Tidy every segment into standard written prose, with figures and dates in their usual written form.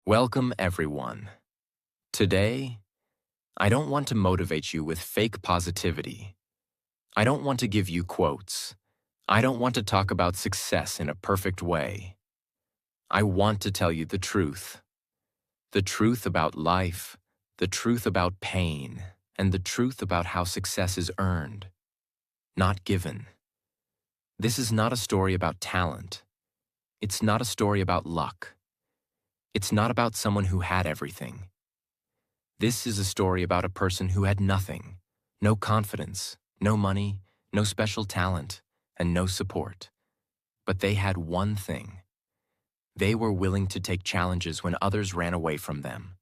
Welcome, everyone. Today, I don't want to motivate you with fake positivity. I don't want to give you quotes. I don't want to talk about success in a perfect way. I want to tell you the truth. The truth about life, the truth about pain, and the truth about how success is earned, not given. This is not a story about talent. It's not a story about luck. It's not about someone who had everything. This is a story about a person who had nothing, no confidence, no money, no special talent, and no support. But they had one thing. They were willing to take challenges when others ran away from them.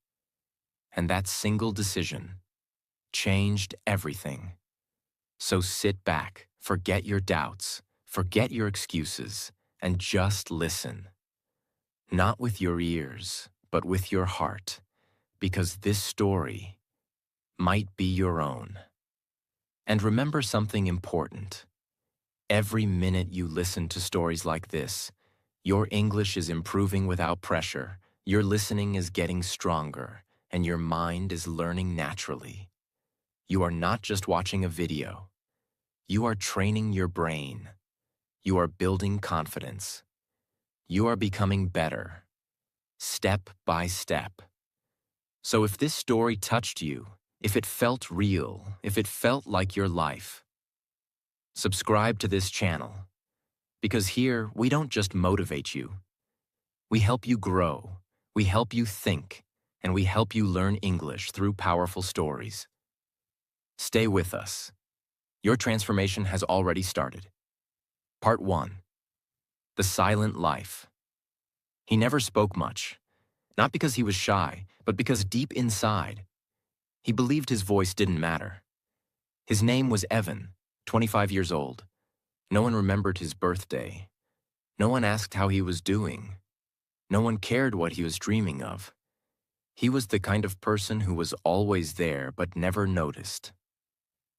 And that single decision changed everything. So sit back, forget your doubts, forget your excuses, and just listen. Not with your ears, but with your heart. Because this story might be your own. And remember something important. Every minute you listen to stories like this, your English is improving without pressure, your listening is getting stronger, and your mind is learning naturally. You are not just watching a video. You are training your brain. You are building confidence. You are becoming better, step by step. So if this story touched you, if it felt real, if it felt like your life, subscribe to this channel. Because here, we don't just motivate you. We help you grow, we help you think, and we help you learn English through powerful stories. Stay with us. Your transformation has already started. Part 1. The Silent Life. He never spoke much. Not because he was shy, but because deep inside, he believed his voice didn't matter. His name was Evan, 25 years old. No one remembered his birthday. No one asked how he was doing. No one cared what he was dreaming of. He was the kind of person who was always there but never noticed.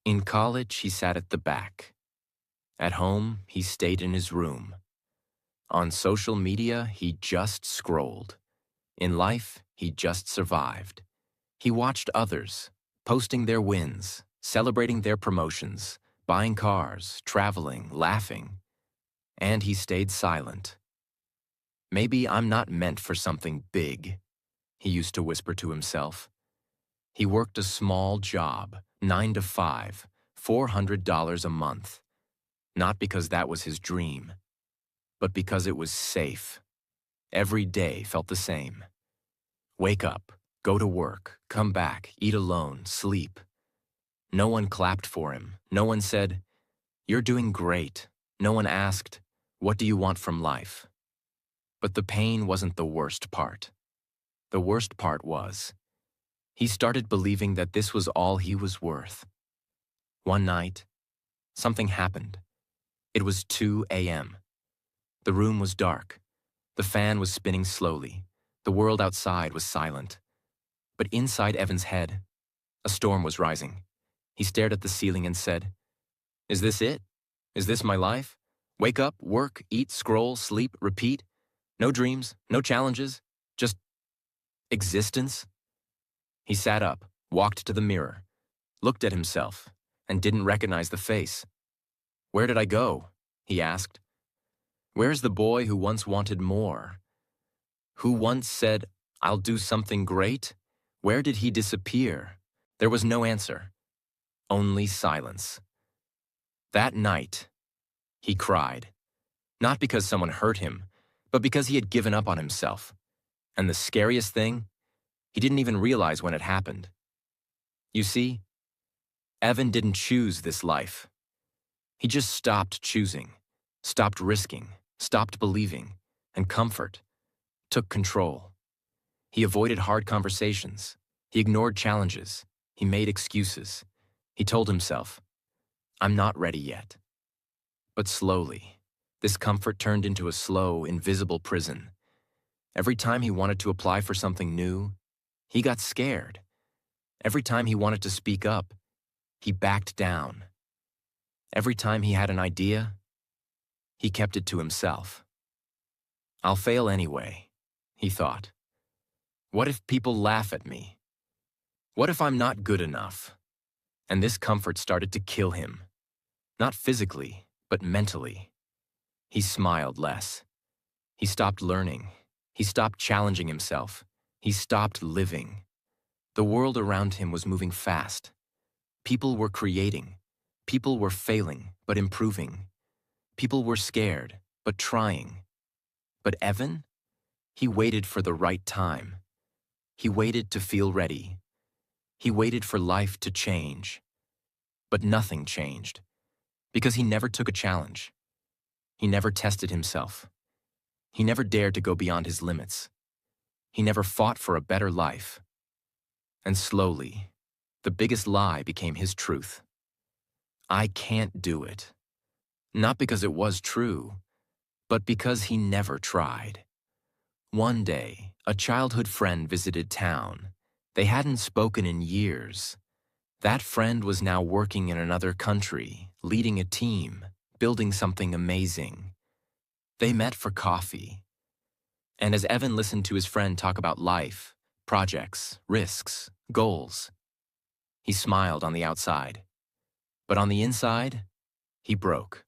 In college, he sat at the back. At home, he stayed in his room. On social media, he just scrolled. In life, he just survived. He watched others, posting their wins, celebrating their promotions, buying cars, traveling, laughing. And he stayed silent. Maybe I'm not meant for something big, he used to whisper to himself. He worked a small job, 9 to 5, $400 a month. Not because that was his dream, but because it was safe. Every day felt the same. Wake up, go to work, come back, eat alone, sleep. No one clapped for him. No one said, "You're doing great." No one asked, "What do you want from life?" But the pain wasn't the worst part. The worst part was, he started believing that this was all he was worth. One night, something happened. It was 2 a.m. The room was dark. The fan was spinning slowly. The world outside was silent. But inside Evan's head, a storm was rising. He stared at the ceiling and said, "Is this it? Is this my life? Wake up, work, eat, scroll, sleep, repeat. No dreams, no challenges, just existence?" He sat up, walked to the mirror, looked at himself, and didn't recognize the face. "Where did I go?" he asked. "Where's the boy who once wanted more? Who once said, 'I'll do something great'? Where did he disappear?" There was no answer, only silence. That night, he cried. Not because someone hurt him, but because he had given up on himself. And the scariest thing, he didn't even realize when it happened. You see, Evan didn't choose this life. He just stopped choosing, stopped risking, stopped believing, and comfort took control. He avoided hard conversations. He ignored challenges. He made excuses. He told himself, "I'm not ready yet." But slowly, this comfort turned into a slow, invisible prison. Every time he wanted to apply for something new, he got scared. Every time he wanted to speak up, he backed down. Every time he had an idea, he kept it to himself. "I'll fail anyway," he thought. What if people laugh at me? What if I'm not good enough? And this comfort started to kill him. Not physically, but mentally. He smiled less. He stopped learning. He stopped challenging himself. He stopped living. The world around him was moving fast. People were creating. People were failing, but improving. People were scared, but trying. But Evan? He waited for the right time. He waited to feel ready. He waited for life to change. But nothing changed, because he never took a challenge. He never tested himself. He never dared to go beyond his limits. He never fought for a better life. And slowly, the biggest lie became his truth. I can't do it. Not because it was true, but because he never tried. One day, a childhood friend visited town. They hadn't spoken in years. That friend was now working in another country, leading a team, building something amazing. They met for coffee. And as Evan listened to his friend talk about life, projects, risks, goals, he smiled on the outside. But on the inside, he broke.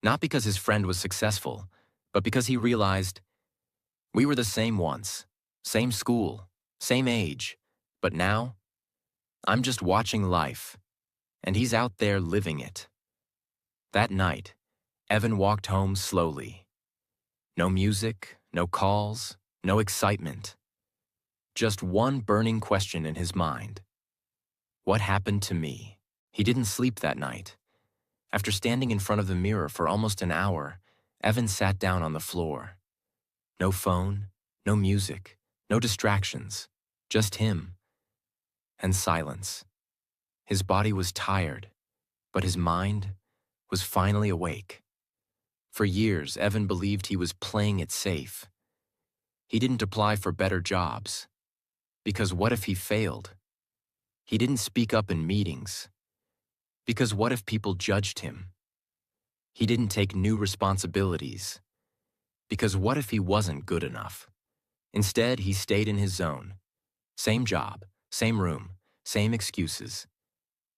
Not because his friend was successful, but because he realized we were the same once, same school, same age, but now I'm just watching life, and he's out there living it. That night, Evan walked home slowly. No music, no calls, no excitement. Just one burning question in his mind. What happened to me? He didn't sleep that night. After standing in front of the mirror for almost an hour, Evan sat down on the floor. No phone, no music, no distractions, just him. And silence. His body was tired, but his mind was finally awake. For years, Evan believed he was playing it safe. He didn't apply for better jobs, because what if he failed? He didn't speak up in meetings, because what if people judged him? He didn't take new responsibilities, because what if he wasn't good enough? Instead, he stayed in his zone. Same job, same room, same excuses.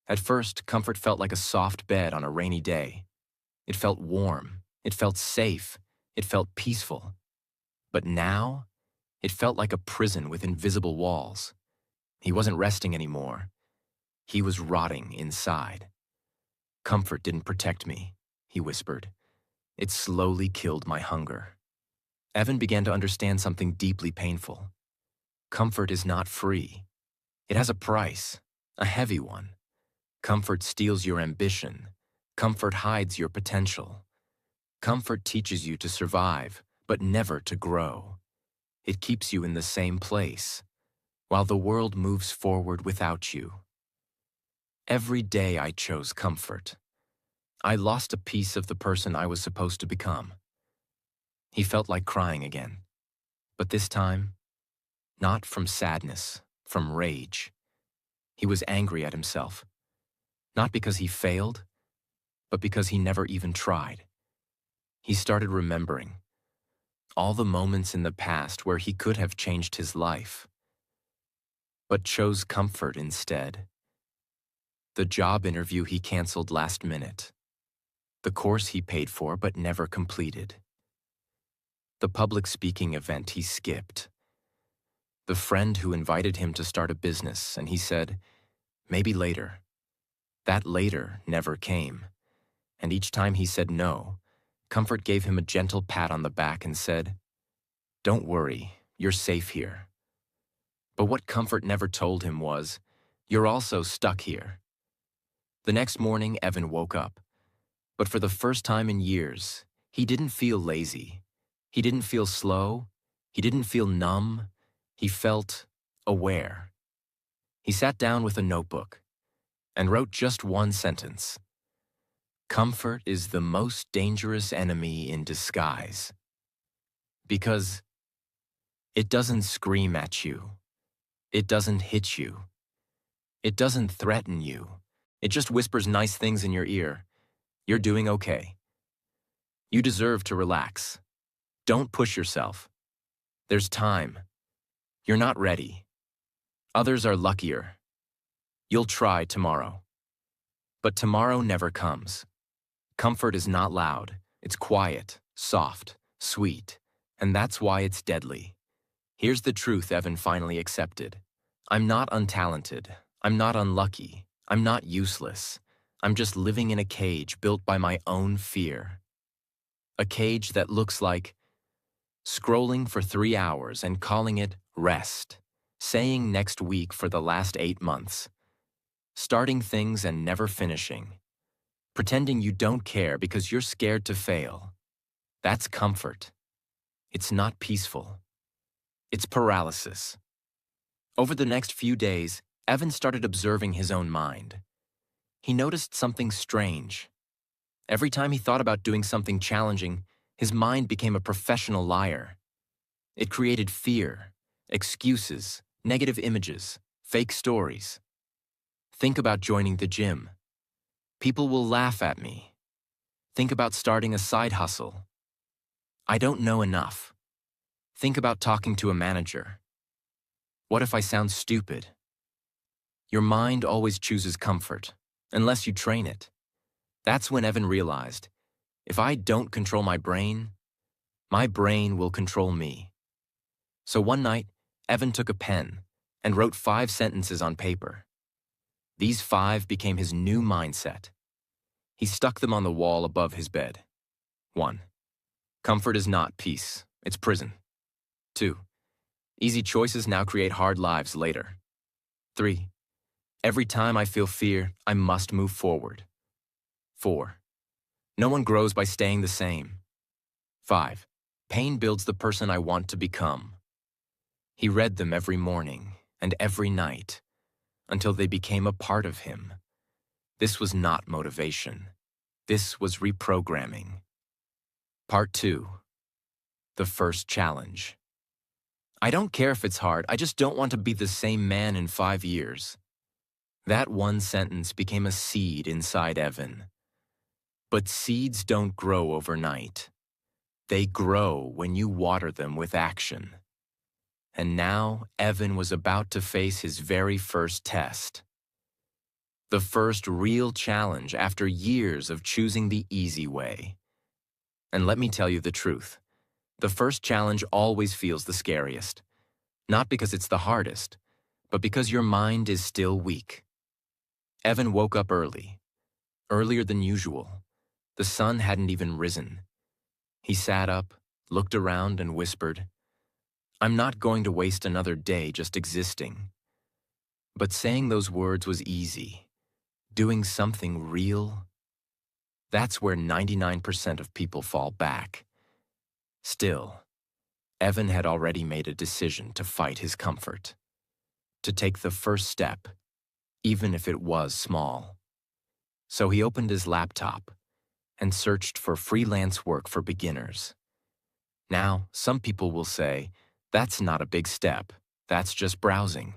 At first, comfort felt like a soft bed on a rainy day. It felt warm, it felt safe, it felt peaceful. But now, it felt like a prison with invisible walls. He wasn't resting anymore. He was rotting inside. Comfort didn't protect me, he whispered. It slowly killed my hunger. Evan began to understand something deeply painful. Comfort is not free. It has a price, a heavy one. Comfort steals your ambition. Comfort hides your potential. Comfort teaches you to survive, but never to grow. It keeps you in the same place, while the world moves forward without you. Every day I chose comfort. I lost a piece of the person I was supposed to become. He felt like crying again, but this time, not from sadness, from rage. He was angry at himself, not because he failed, but because he never even tried. He started remembering all the moments in the past where he could have changed his life, but chose comfort instead. The job interview he canceled last minute. The course he paid for but never completed. The public speaking event he skipped. The friend who invited him to start a business and he said, maybe later. That later never came. And each time he said no, comfort gave him a gentle pat on the back and said, don't worry, you're safe here. But what comfort never told him was, you're also stuck here. The next morning, Evan woke up. But for the first time in years, he didn't feel lazy. He didn't feel slow. He didn't feel numb. He felt aware. He sat down with a notebook and wrote just one sentence. Comfort is the most dangerous enemy in disguise. Because it doesn't scream at you. It doesn't hit you. It doesn't threaten you. It just whispers nice things in your ear. You're doing okay. You deserve to relax. Don't push yourself. There's time. You're not ready. Others are luckier. You'll try tomorrow. But tomorrow never comes. Comfort is not loud. It's quiet, soft, sweet, and that's why it's deadly. Here's the truth Evan finally accepted. I'm not untalented. I'm not unlucky. I'm not useless. I'm just living in a cage built by my own fear. A cage that looks like scrolling for 3 hours and calling it rest, saying next week for the last 8 months, starting things and never finishing, pretending you don't care because you're scared to fail. That's comfort. It's not peaceful. It's paralysis. Over the next few days, Evan started observing his own mind. He noticed something strange. Every time he thought about doing something challenging, his mind became a professional liar. It created fear, excuses, negative images, fake stories. Think about joining the gym. People will laugh at me. Think about starting a side hustle. I don't know enough. Think about talking to a manager. What if I sound stupid? Your mind always chooses comfort, unless you train it. That's when Evan realized, if I don't control my brain will control me. So one night, Evan took a pen and wrote 5 sentences on paper. These 5 became his new mindset. He stuck them on the wall above his bed. 1. Comfort is not peace, it's prison. 2. Easy choices now create hard lives later. 3. Every time I feel fear, I must move forward. 4. No one grows by staying the same. 5. Pain builds the person I want to become. He read them every morning and every night until they became a part of him. This was not motivation. This was reprogramming. Part 2. The first challenge. I don't care if it's hard, I just don't want to be the same man in 5 years. That one sentence became a seed inside Evan. But seeds don't grow overnight. They grow when you water them with action. And now Evan was about to face his very first test. The first real challenge after years of choosing the easy way. And let me tell you the truth. The first challenge always feels the scariest. Not because it's the hardest, but because your mind is still weak. Evan woke up early, earlier than usual. The sun hadn't even risen. He sat up, looked around, and whispered, I'm not going to waste another day just existing. But saying those words was easy. Doing something real, that's where 99% of people fall back. Still, Evan had already made a decision to fight his comfort, to take the first step, even if it was small. So he opened his laptop and searched for freelance work for beginners. Now, some people will say, that's not a big step, that's just browsing.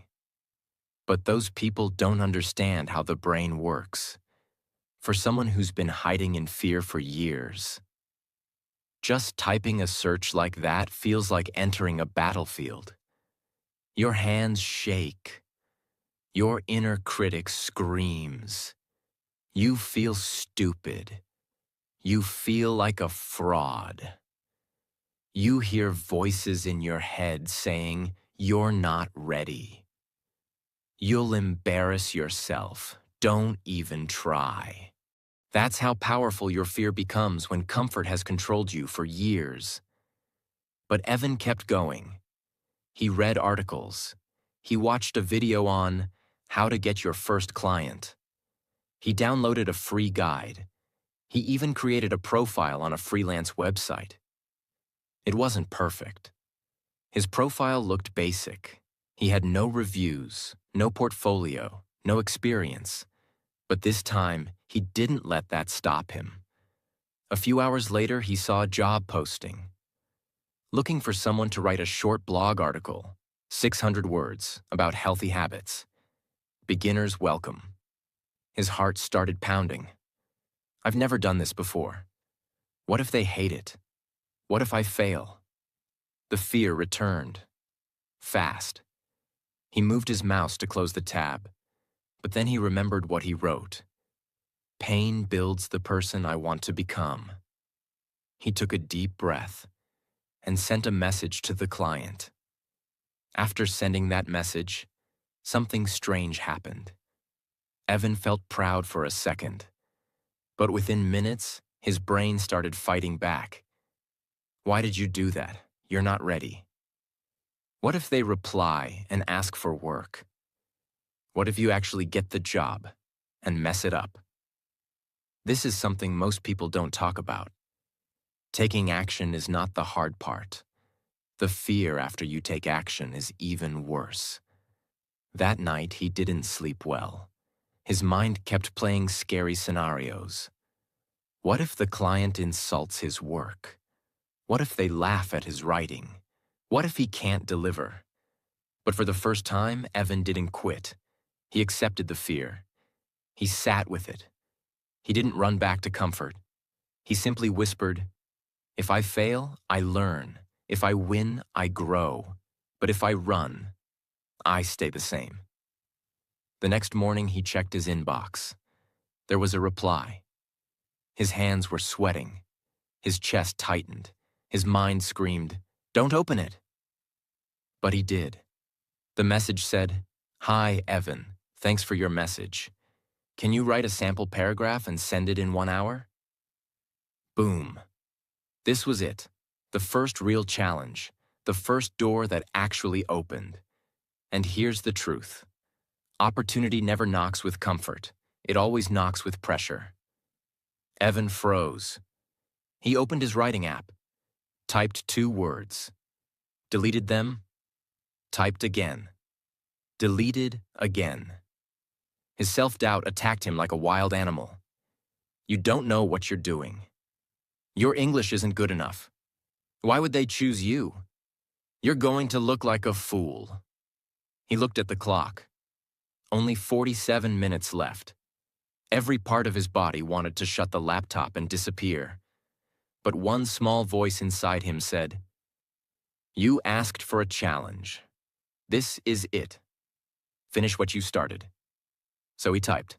But those people don't understand how the brain works. For someone who's been hiding in fear for years, just typing a search like that feels like entering a battlefield. Your hands shake. Your inner critic screams. You feel stupid. You feel like a fraud. You hear voices in your head saying, you're not ready. You'll embarrass yourself. Don't even try. That's how powerful your fear becomes when comfort has controlled you for years. But Evan kept going. He read articles. He watched a video on how to get your first client. He downloaded a free guide. He even created a profile on a freelance website. It wasn't perfect. His profile looked basic. He had no reviews, no portfolio, no experience. But this time, he didn't let that stop him. A few hours later, he saw a job posting. Looking for someone to write a short blog article, 600 words, about healthy habits. Beginners welcome. His heart started pounding. I've never done this before. What if they hate it? What if I fail? The fear returned. fast. He moved his mouse to close the tab, but then he remembered what he wrote. Pain builds the person I want to become. He took a deep breath and sent a message to the client. After sending that message, something strange happened. Evan felt proud for a second, but within minutes, his brain started fighting back. Why did you do that? You're not ready. What if they reply and ask for work? What if you actually get the job and mess it up? This is something most people don't talk about. Taking action is not the hard part. The fear after you take action is even worse. That night, he didn't sleep well. His mind kept playing scary scenarios. What if the client insults his work? What if they laugh at his writing? What if he can't deliver? But for the first time, Evan didn't quit. He accepted the fear. He sat with it. He didn't run back to comfort. He simply whispered, "If I fail, I learn. If I win, I grow. But if I run, I stay the same." The next morning, he checked his inbox. There was a reply. His hands were sweating. His chest tightened. His mind screamed, "Don't open it." But he did. The message said, "Hi, Evan. Thanks for your message. Can you write a sample paragraph and send it in 1 hour?" Boom. This was it. The first real challenge. The first door that actually opened. And here's the truth. Opportunity never knocks with comfort. It always knocks with pressure. Evan froze. He opened his writing app, typed 2 words, deleted them, typed again, deleted again. His self-doubt attacked him like a wild animal. You don't know what you're doing. Your English isn't good enough. Why would they choose you? You're going to look like a fool. He looked at the clock. Only 47 minutes left. Every part of his body wanted to shut the laptop and disappear. But one small voice inside him said, "You asked for a challenge. This is it. Finish what you started." So he typed.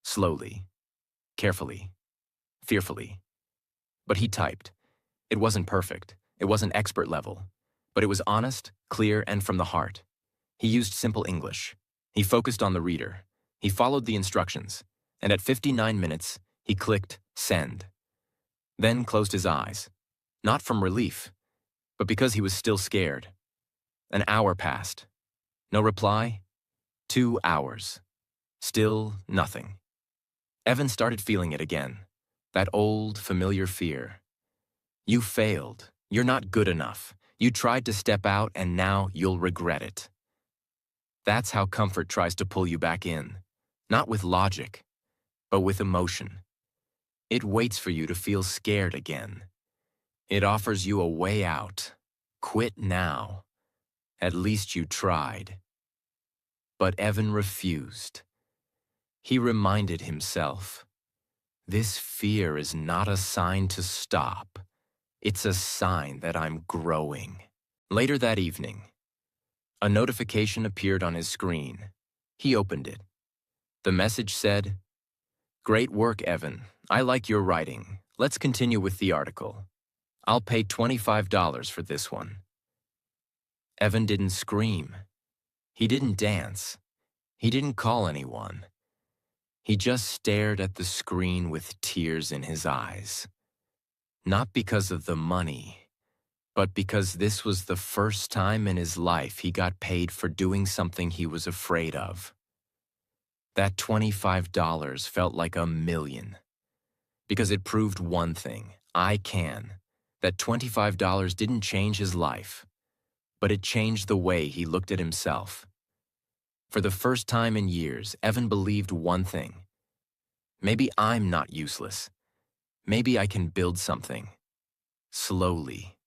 Slowly, carefully, fearfully. But he typed. It wasn't perfect. It wasn't expert level. But it was honest, clear, and from the heart. He used simple English. He focused on the reader. He followed the instructions. And at 59 minutes, he clicked send. Then closed his eyes. Not from relief, but because he was still scared. An hour passed. No reply. 2 hours. Still nothing. Evan started feeling it again. That old, familiar fear. You failed. You're not good enough. You tried to step out and now you'll regret it. That's how comfort tries to pull you back in. Not with logic, but with emotion. It waits for you to feel scared again. It offers you a way out. Quit now. At least you tried. But Evan refused. He reminded himself, this fear is not a sign to stop. It's a sign that I'm growing. Later that evening, a notification appeared on his screen. He opened it. The message said, "Great work, Evan. I like your writing. Let's continue with the article. I'll pay $25 for this one." Evan didn't scream. He didn't dance. He didn't call anyone. He just stared at the screen with tears in his eyes. Not because of the money, but because this was the first time in his life he got paid for doing something he was afraid of. That $25 felt like $1 million. Because it proved one thing, I can. That $25 didn't change his life, but it changed the way he looked at himself. For the first time in years, Evan believed one thing. Maybe I'm not useless. Maybe I can build something. Slowly.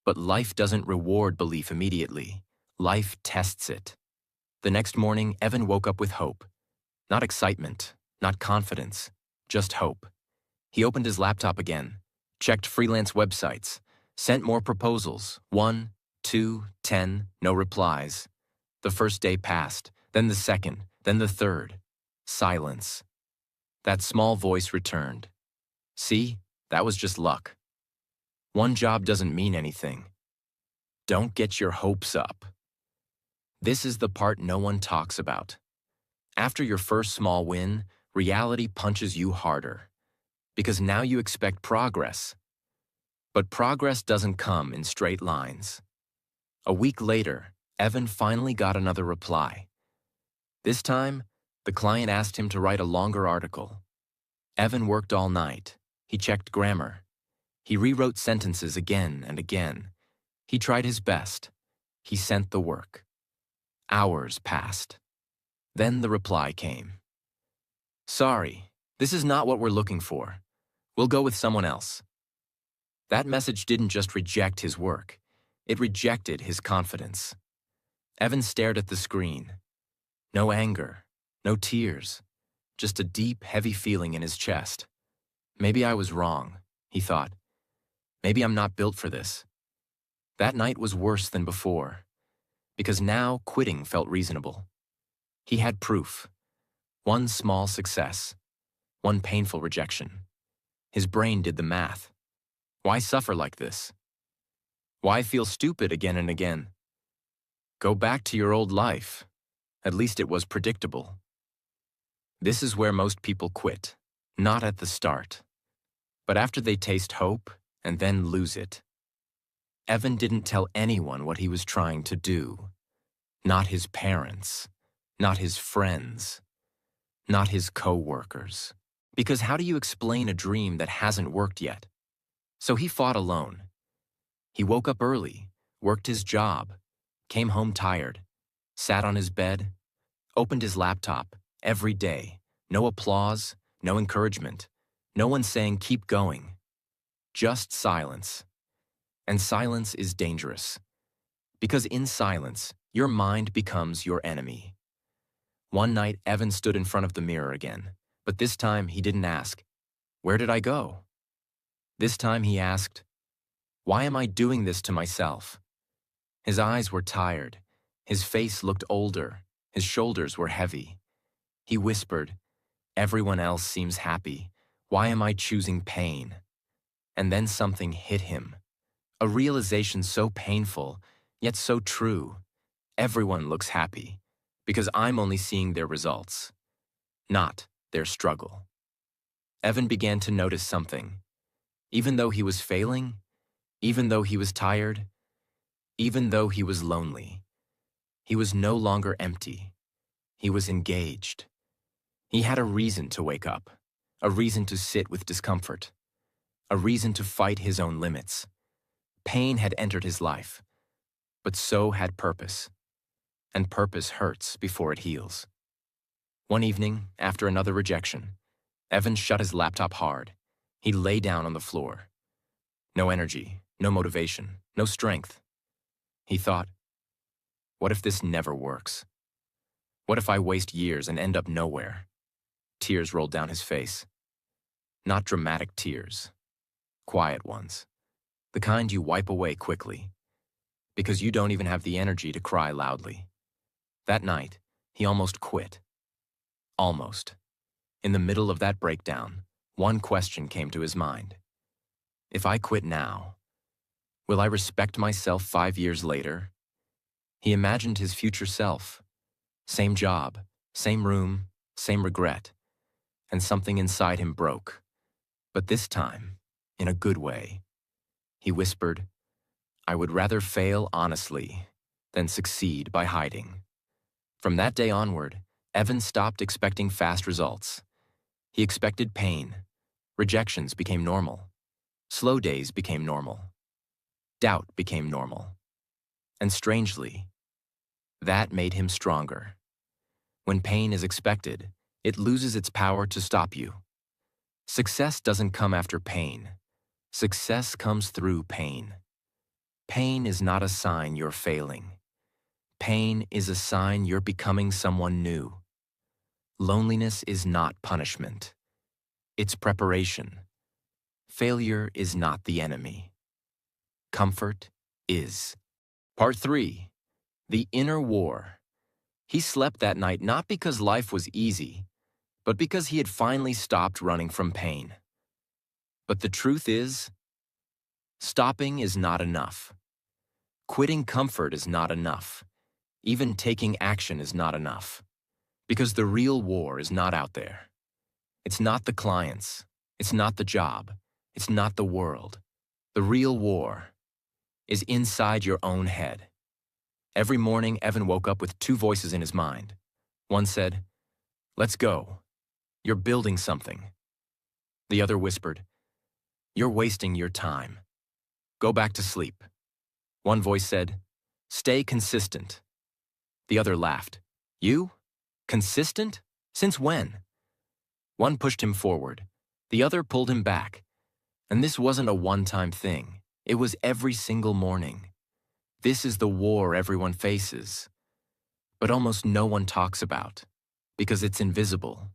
But life doesn't reward belief immediately. Life tests it. The next morning, Evan woke up with hope. Not excitement, not confidence, just hope. He opened his laptop again, checked freelance websites, sent more proposals, 1, 2, 10, no replies. The first day passed, then the second, then the third. Silence. That small voice returned. See, that was just luck. One job doesn't mean anything. Don't get your hopes up. This is the part no one talks about. After your first small win, reality punches you harder. Because now you expect progress. But progress doesn't come in straight lines. A week later, Evan finally got another reply. This time, the client asked him to write a longer article. Evan worked all night. He checked grammar. He rewrote sentences again and again. He tried his best. He sent the work. Hours passed. Then the reply came. Sorry, this is not what we're looking for. We'll go with someone else. That message didn't just reject his work. It rejected his confidence. Evan stared at the screen. No anger, no tears, just a deep, heavy feeling in his chest. Maybe I was wrong, he thought. Maybe I'm not built for this. That night was worse than before, because now quitting felt reasonable. He had proof. One small success. One painful rejection. His brain did the math. Why suffer like this? Why feel stupid again and again? Go back to your old life. At least it was predictable. This is where most people quit, not at the start, but after they taste hope and then lose it. Evan didn't tell anyone what he was trying to do. Not his parents, not his friends, not his co-workers. Because how do you explain a dream that hasn't worked yet? So he fought alone. He woke up early, worked his job, came home tired, sat on his bed, opened his laptop every day. No applause, no encouragement, no one saying keep going. Just silence. And silence is dangerous. Because in silence, your mind becomes your enemy. One night, Evan stood in front of the mirror again, but this time he didn't ask, "Where did I go?" This time he asked, "Why am I doing this to myself?" His eyes were tired. His face looked older. His shoulders were heavy. He whispered, "Everyone else seems happy. Why am I choosing pain?" And then something hit him. A realization so painful, yet so true. Everyone looks happy, because I'm only seeing their results, not their struggle. Evan began to notice something. Even though he was failing, even though he was tired, even though he was lonely, he was no longer empty. He was engaged. He had a reason to wake up, a reason to sit with discomfort, a reason to fight his own limits. Pain had entered his life, but so had purpose. And purpose hurts before it heals. One evening, after another rejection, Evan shut his laptop hard. He lay down on the floor. No energy, no motivation, no strength. He thought, what if this never works? What if I waste years and end up nowhere? Tears rolled down his face. Not dramatic tears, quiet ones. The kind you wipe away quickly, because you don't even have the energy to cry loudly. That night, he almost quit. Almost. In the middle of that breakdown, one question came to his mind. If I quit now, will I respect myself 5 years later? He imagined his future self. Same job, same room, same regret. And something inside him broke. But this time, in a good way. He whispered, I would rather fail honestly than succeed by hiding. From that day onward, Evan stopped expecting fast results. He expected pain. Rejections became normal. Slow days became normal. Doubt became normal. And strangely, that made him stronger. When pain is expected, it loses its power to stop you. Success doesn't come after pain. Success comes through pain. Pain is not a sign you're failing. Pain is a sign you're becoming someone new. Loneliness is not punishment. It's preparation. Failure is not the enemy. Comfort is. Part 3. The Inner War. He slept that night not because life was easy, but because he had finally stopped running from pain. But the truth is, stopping is not enough. Quitting comfort is not enough. Even taking action is not enough. Because the real war is not out there. It's not the clients. It's not the job. It's not the world. The real war is inside your own head. Every morning, Evan woke up with two voices in his mind. One said, "Let's go. You're building something." The other whispered, "You're wasting your time. Go back to sleep." One voice said, "Stay consistent." The other laughed. "You? Consistent? Since when?" One pushed him forward. The other pulled him back. And this wasn't a one-time thing. It was every single morning. This is the war everyone faces, but almost no one talks about, because it's invisible.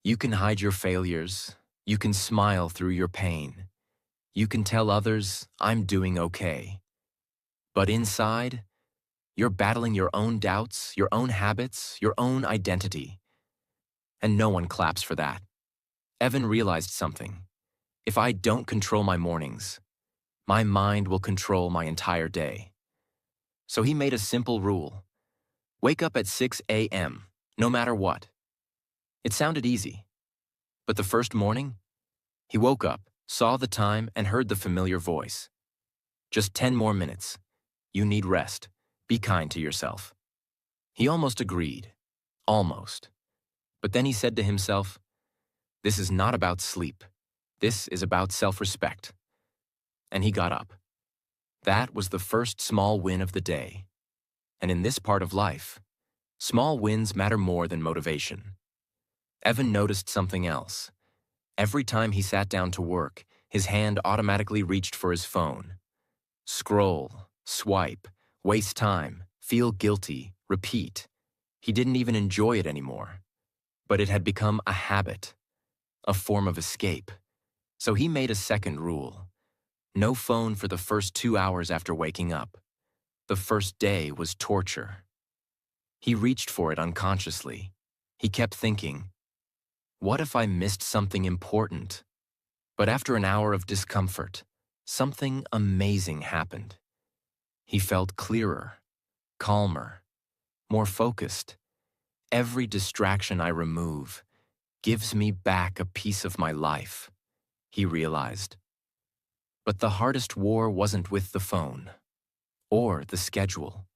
You can hide your failures. You can smile through your pain. You can tell others, "I'm doing okay." But inside, you're battling your own doubts, your own habits, your own identity. And no one claps for that. Evan realized something. If I don't control my mornings, my mind will control my entire day. So he made a simple rule. Wake up at 6 a.m., no matter what. It sounded easy. But the first morning, he woke up, saw the time, and heard the familiar voice. "Just 10 more minutes. You need rest. Be kind to yourself." He almost agreed. Almost. But then he said to himself, "This is not about sleep. This is about self-respect." And he got up. That was the first small win of the day. And in this part of life, small wins matter more than motivation. Evan noticed something else. Every time he sat down to work, his hand automatically reached for his phone. Scroll, swipe, waste time, feel guilty, repeat. He didn't even enjoy it anymore. But it had become a habit, a form of escape. So he made a second rule. No phone for the first 2 hours after waking up. The first day was torture. He reached for it unconsciously. He kept thinking, what if I missed something important? But after an hour of discomfort, something amazing happened. He felt clearer, calmer, more focused. Every distraction I remove gives me back a piece of my life, he realized. But the hardest war wasn't with the phone, or the schedule,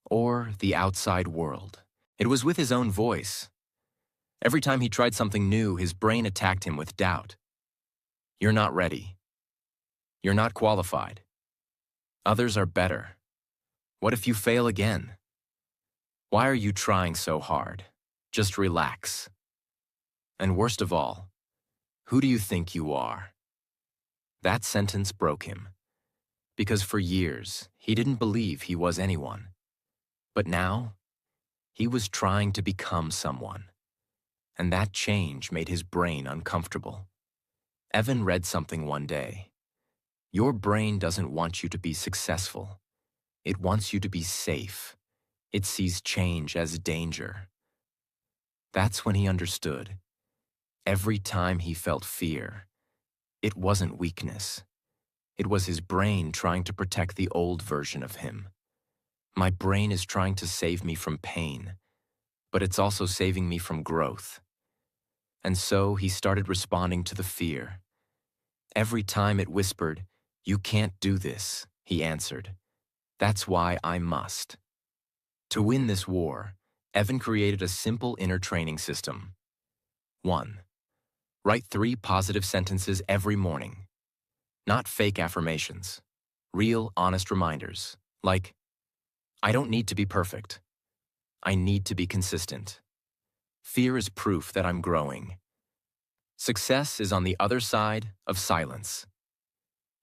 or the outside world. It was with his own voice. Every time he tried something new, his brain attacked him with doubt. You're not ready. You're not qualified. Others are better. What if you fail again? Why are you trying so hard? Just relax. And worst of all, who do you think you are? That sentence broke him. Because for years, he didn't believe he was anyone. But now, he was trying to become someone. And that change made his brain uncomfortable. Evan read something one day. Your brain doesn't want you to be successful. It wants you to be safe. It sees change as danger. That's when he understood. Every time he felt fear, it wasn't weakness. It was his brain trying to protect the old version of him. My brain is trying to save me from pain, but it's also saving me from growth. And so he started responding to the fear. Every time it whispered, "You can't do this," he answered, "That's why I must." To win this war, Evan created a simple inner training system. 1. Write 3 positive sentences every morning. Not fake affirmations. Real, honest reminders. Like, I don't need to be perfect. I need to be consistent. Fear is proof that I'm growing. Success is on the other side of silence.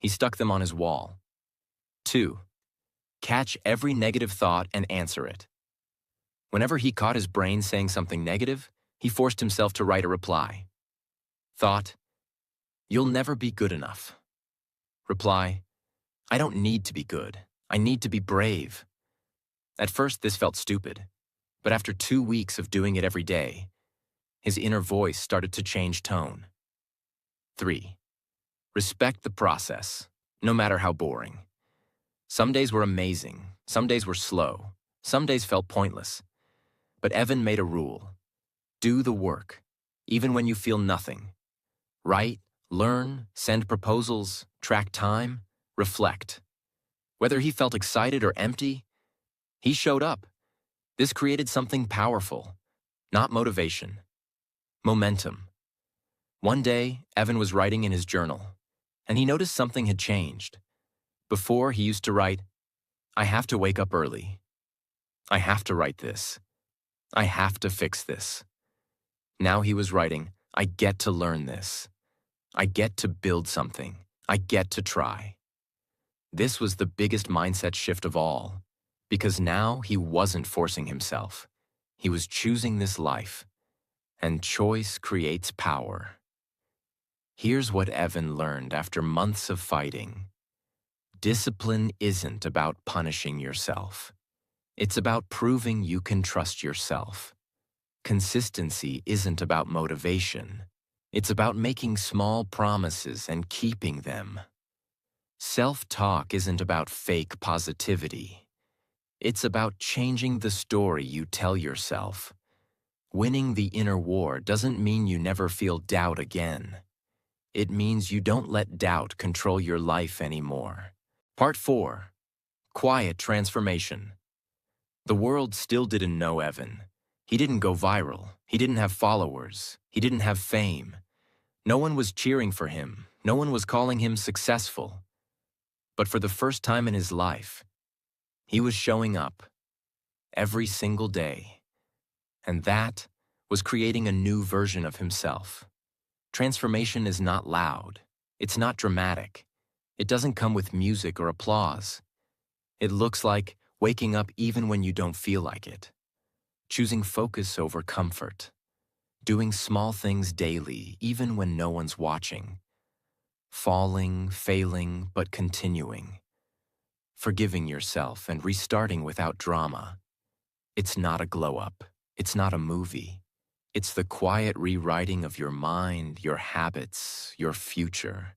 He stuck them on his wall. 2. Catch every negative thought and answer it. Whenever he caught his brain saying something negative, he forced himself to write a reply. Thought, you'll never be good enough. Reply, I don't need to be good. I need to be brave. At first, this felt stupid, but after 2 weeks of doing it every day, his inner voice started to change tone. 3. Respect the process, no matter how boring. Some days were amazing, some days were slow, some days felt pointless. But Evan made a rule. Do the work, even when you feel nothing. Write, learn, send proposals, track time, reflect. Whether he felt excited or empty, he showed up. This created something powerful, not motivation, momentum. One day, Evan was writing in his journal, and he noticed something had changed. Before, he used to write, "I have to wake up early. I have to write this. I have to fix this." Now he was writing, "I get to learn this. I get to build something. I get to try." This was the biggest mindset shift of all, because now he wasn't forcing himself. He was choosing this life, and choice creates power. Here's what Evan learned after months of fighting. Discipline isn't about punishing yourself. It's about proving you can trust yourself. Consistency isn't about motivation. It's about making small promises and keeping them. Self-talk isn't about fake positivity. It's about changing the story you tell yourself. Winning the inner war doesn't mean you never feel doubt again. It means you don't let doubt control your life anymore. Part 4. Quiet transformation. The world still didn't know Evan. He didn't go viral. He didn't have followers. He didn't have fame. No one was cheering for him. No one was calling him successful. But for the first time in his life, he was showing up every single day. And that was creating a new version of himself. Transformation is not loud. It's not dramatic. It doesn't come with music or applause. It looks like waking up even when you don't feel like it. Choosing focus over comfort. Doing small things daily, even when no one's watching. Falling, failing, but continuing. Forgiving yourself and restarting without drama. It's not a glow-up. It's not a movie. It's the quiet rewriting of your mind, your habits, your future.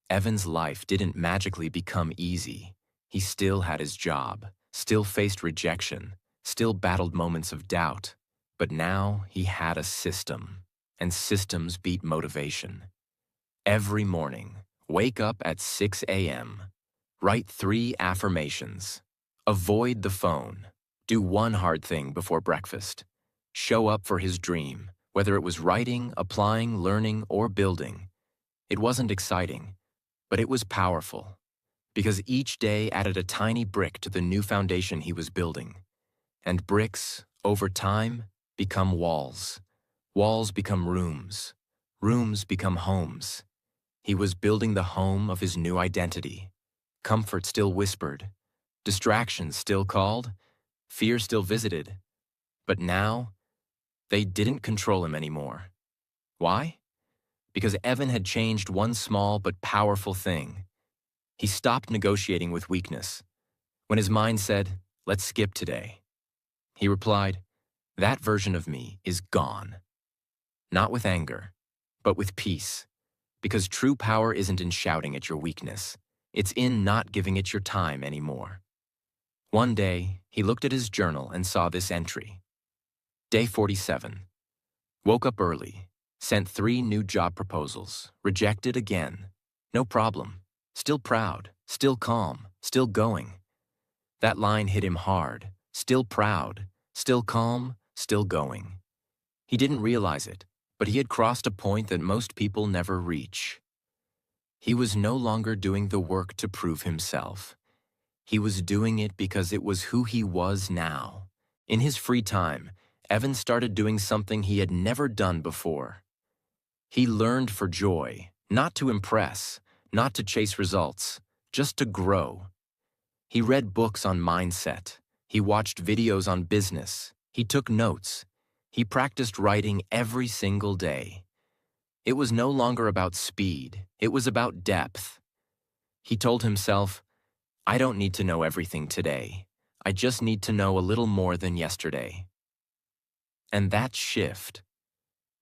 Evan's life didn't magically become easy. He still had his job, still faced rejection, still battled moments of doubt. But now he had a system, and systems beat motivation. Every morning, wake up at 6 a.m. Write 3 affirmations. Avoid the phone. Do one hard thing before breakfast. Show up for his dream, whether it was writing, applying, learning, or building. It wasn't exciting, but it was powerful, because each day added a tiny brick to the new foundation he was building. And bricks, over time, become walls. Walls become rooms. Rooms become homes. He was building the home of his new identity. Comfort still whispered. Distractions still called. Fear still visited. But now, they didn't control him anymore. Why? Because Evan had changed one small but powerful thing. He stopped negotiating with weakness. When his mind said, "Let's skip today," he replied, "That version of me is gone." Not with anger, but with peace. Because true power isn't in shouting at your weakness. It's in not giving it your time anymore. One day, he looked at his journal and saw this entry. Day 47. Woke up early. Sent 3 new job proposals. Rejected again. No problem. Still proud. Still calm. Still going. That line hit him hard. Still proud. Still calm. Still going. He didn't realize it, but he had crossed a point that most people never reach. He was no longer doing the work to prove himself. He was doing it because it was who he was now. In his free time, Evan started doing something he had never done before. He learned for joy, not to impress, not to chase results, just to grow. He read books on mindset. He watched videos on business. He took notes. He practiced writing every single day. It was no longer about speed. It was about depth. He told himself, I don't need to know everything today. I just need to know a little more than yesterday. And that shift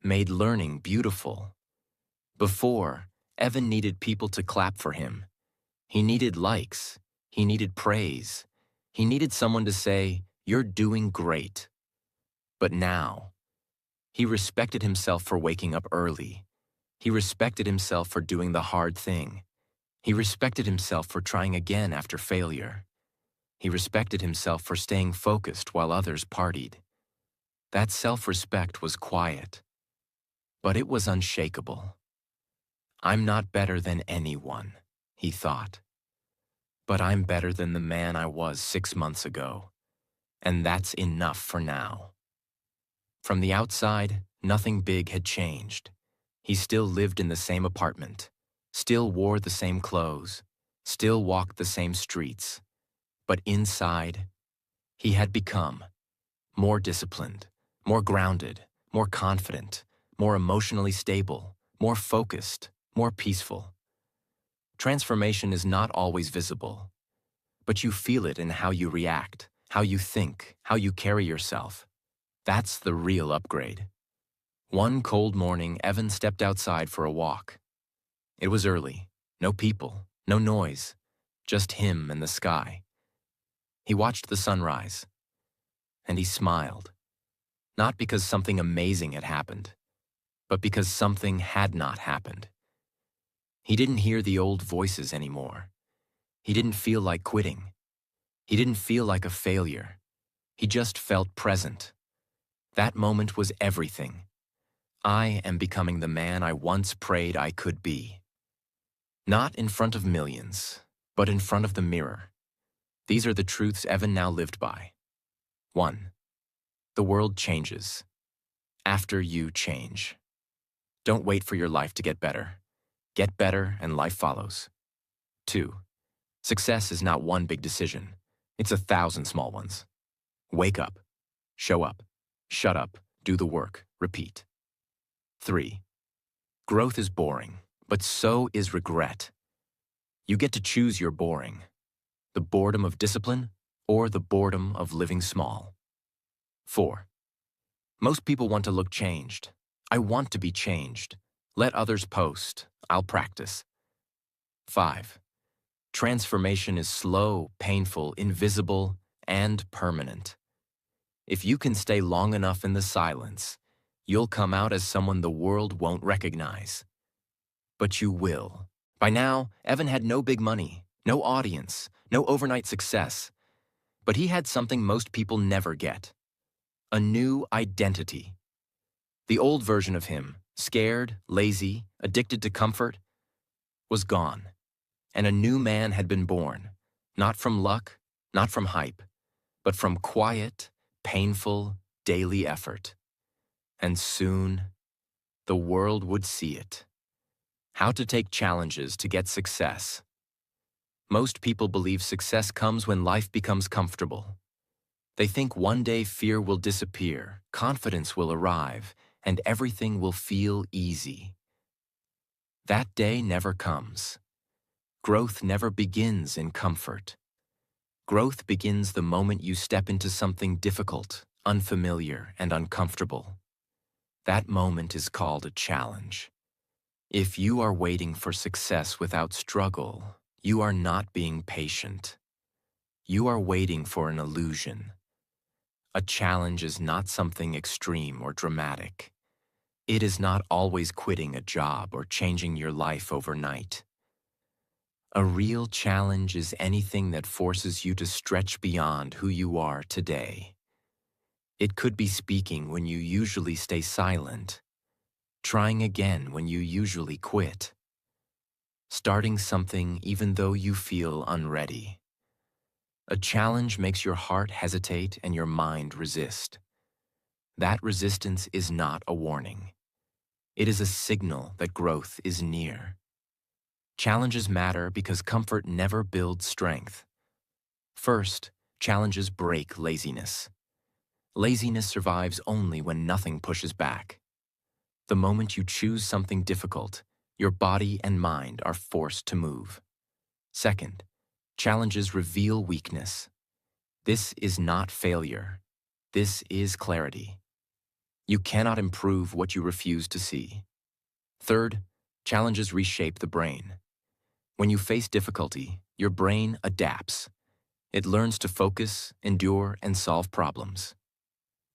made learning beautiful. Before, Evan needed people to clap for him. He needed likes. He needed praise. He needed someone to say, "You're doing great." But now, he respected himself for waking up early. He respected himself for doing the hard thing. He respected himself for trying again after failure. He respected himself for staying focused while others partied. That self-respect was quiet, but it was unshakable. I'm not better than anyone, he thought. But I'm better than the man I was 6 months ago, and that's enough for now. From the outside, nothing big had changed. He still lived in the same apartment, still wore the same clothes, still walked the same streets. But inside, he had become more disciplined, more grounded, more confident, more emotionally stable, more focused, more peaceful. Transformation is not always visible, but you feel it in how you react, how you think, how you carry yourself. That's the real upgrade. One cold morning, Evan stepped outside for a walk. It was early, no people, no noise, just him and the sky. He watched the sunrise, and he smiled, not because something amazing had happened, but because something had not happened. He didn't hear the old voices anymore. He didn't feel like quitting. He didn't feel like a failure. He just felt present. That moment was everything. I am becoming the man I once prayed I could be. Not in front of millions, but in front of the mirror. These are the truths Evan now lived by. 1. The world changes after you change. Don't wait for your life to get better. Get better and life follows. 2. Success is not one big decision. It's 1,000 small ones. Wake up, show up, shut up, do the work, repeat. 3. Growth is boring, but so is regret. You get to choose your boring. The boredom of discipline or the boredom of living small. 4. Most people want to look changed. I want to be changed. Let others post. I'll practice. 5. Transformation is slow, painful, invisible, and permanent. If you can stay long enough in the silence, you'll come out as someone the world won't recognize. But you will. By now, Evan had no big money, no audience, no overnight success. But he had something most people never get: a new identity. The old version of him, scared, lazy, addicted to comfort, was gone. And a new man had been born, not from luck, not from hype, but from quiet, painful, daily effort. And soon, the world would see it. How to take challenges to get success. Most people believe success comes when life becomes comfortable. They think one day fear will disappear, confidence will arrive, and everything will feel easy. That day never comes. Growth never begins in comfort. Growth begins the moment you step into something difficult, unfamiliar, and uncomfortable. That moment is called a challenge. If you are waiting for success without struggle, you are not being patient. You are waiting for an illusion. A challenge is not something extreme or dramatic. It is not always quitting a job or changing your life overnight. A real challenge is anything that forces you to stretch beyond who you are today. It could be speaking when you usually stay silent, trying again when you usually quit, starting something even though you feel unready. A challenge makes your heart hesitate and your mind resist. That resistance is not a warning. It is a signal that growth is near. Challenges matter because comfort never builds strength. First, challenges break laziness. Laziness survives only when nothing pushes back. The moment you choose something difficult, your body and mind are forced to move. Second, Challenges reveal weakness. This is not failure. This is clarity. You cannot improve what you refuse to see. Third, challenges reshape the brain. When you face difficulty, your brain adapts. It learns to focus, endure, and solve problems.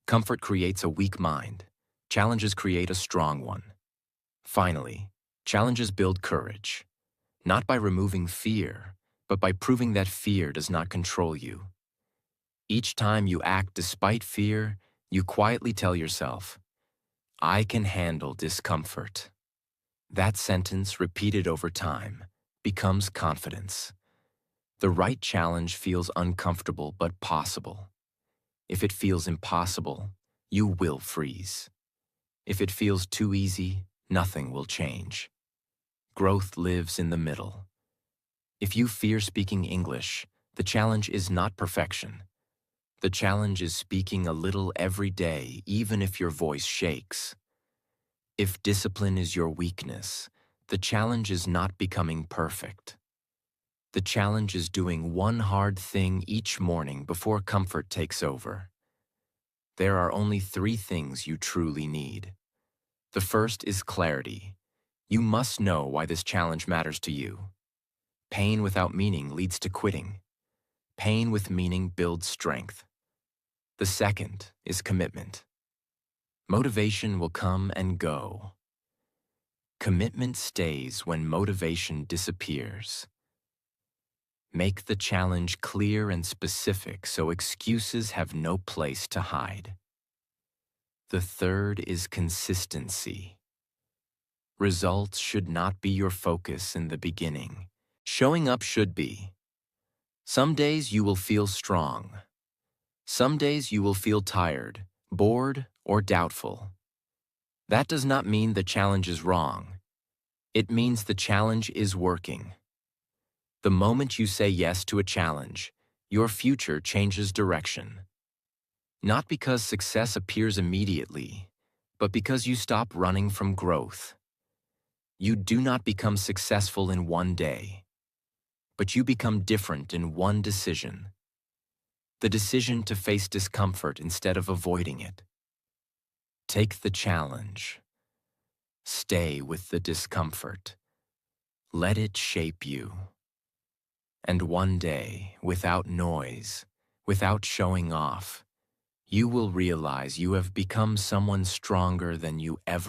Comfort creates a weak mind. Challenges create a strong one. Finally, challenges build courage, not by removing fear, but by proving that fear does not control you. Each time you act despite fear, you quietly tell yourself, "I can handle discomfort." That sentence, repeated over time, becomes confidence. The right challenge feels uncomfortable but possible. If it feels impossible, you will freeze. If it feels too easy, nothing will change. Growth lives in the middle. If you fear speaking English, the challenge is not perfection. The challenge is speaking a little every day, even if your voice shakes. If discipline is your weakness, the challenge is not becoming perfect. The challenge is doing one hard thing each morning before comfort takes over. There are only 3 things you truly need. The first is clarity. You must know why this challenge matters to you. Pain without meaning leads to quitting. Pain with meaning builds strength. The second is commitment. Motivation will come and go. Commitment stays when motivation disappears. Make the challenge clear and specific so excuses have no place to hide. The third is consistency. Results should not be your focus in the beginning. Showing up should be. Some days you will feel strong. Some days you will feel tired, bored, or doubtful. That does not mean the challenge is wrong. It means the challenge is working. The moment you say yes to a challenge, your future changes direction. Not because success appears immediately, but because you stop running from growth. You do not become successful in one day, but you become different in one decision. The decision to face discomfort instead of avoiding it. Take the challenge. Stay with the discomfort. Let it shape you. And one day, without noise, without showing off, you will realize you have become someone stronger than you ever